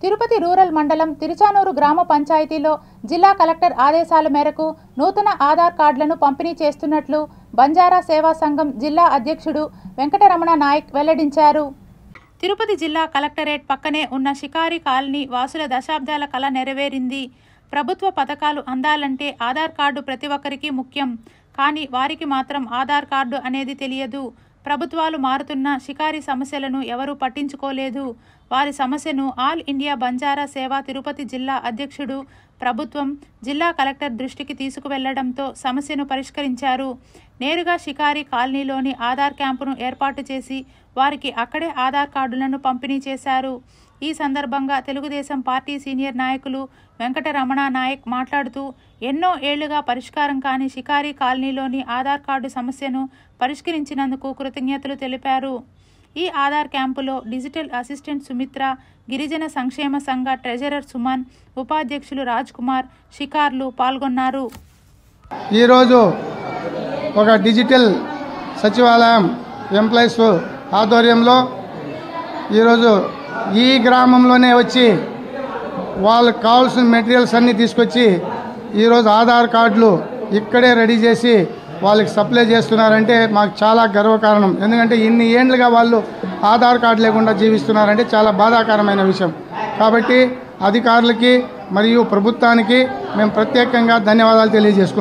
Tirupati rural మండలం తిరుచానూరు గ్రామ పంచాయతీలో జిల్లా కలెక్టర్ ఆదేశాల మేరకు నూతన ఆధార్ కార్డులను పంపిణీ చేస్తున్నట్లు బంజారా సేవా సంఘం జిల్లా అధ్యక్షుడు వెంకటరమణ నాయక్ వెల్లడించారు. తిరుపతి జిల్లా కలెక్టరేట్ పక్కనే ఉన్న షికారి కాలనీ వాసుల దశాబ్దాల కల నెరవేరింది. ప్రభుత్వ పథకాలు అందాలంటే ఆధార్ కార్డు ప్రతి ఒక్కరికి ముఖ్యం. కానీ వారికి మాత్రం ఆధార్ కార్డు అనేది తెలియదు. ప్రభుత్వాలు మారుతున్న షికారి సమస్యలను ఎవరూ పట్టించుకోలేదు. వారి సమస్యను ఆల్ ఇండియా బంజారా సేవా తిరుపతి జిల్లా అధ్యక్షుడు ప్రభుత్వం జిల్లా కలెక్టర్ దృష్టికి తీసుకువెళ్లడంతో సమస్యను పరిష్కరించారు. నేరుగా షికారి కాలనీలోని ఆధార్ క్యాంపును ఏర్పాటు చేసి వారికి అక్కడే ఆధార్ కార్డులను పంపిణీ చేశారు. ఈ సందర్భంగా తెలుగుదేశం పార్టీ సీనియర్ నాయకులు వెంకటరమణ నాయక్ మాట్లాడుతూ ఎన్నో ఏళ్లుగా పరిష్కారం కాని షికారి కాలనీలోని ఆధార్ కార్డు సమస్యను పరిష్కరించినందుకు కృతజ్ఞతలు తెలిపారు. ఈ ఆధార్ క్యాంపులో డిజిటల్ అసిస్టెంట్ సుమిత్ర, గిరిజన సంక్షేమ సంఘ ట్రెజరర్ సుమన్, ఉపాధ్యక్షులు రాజ్ కుమార్, షికార్లు పాల్గొన్నారు. ఈరోజు ఒక డిజిటల్ సచివాలయం ఎంప్లాయీస్ ఆధ్వర్యంలో ఈరోజు ఈ గ్రామంలోనే వచ్చి వాళ్ళకి కావాల్సిన మెటీరియల్స్ అన్నీ తీసుకొచ్చి ఈరోజు ఆధార్ కార్డులు ఇక్కడే రెడీ చేసి వాళ్ళకి సప్లై చేస్తున్నారంటే మాకు చాలా గర్వకారణం. ఎందుకంటే ఇన్ని ఏండ్లుగా వాళ్ళు ఆధార్ కార్డు లేకుండా జీవిస్తున్నారంటే చాలా బాధాకరమైన విషయం. కాబట్టి అధికారులకి మరియు ప్రభుత్వానికి మేము ప్రత్యేకంగా ధన్యవాదాలు తెలియజేసుకుంటాం.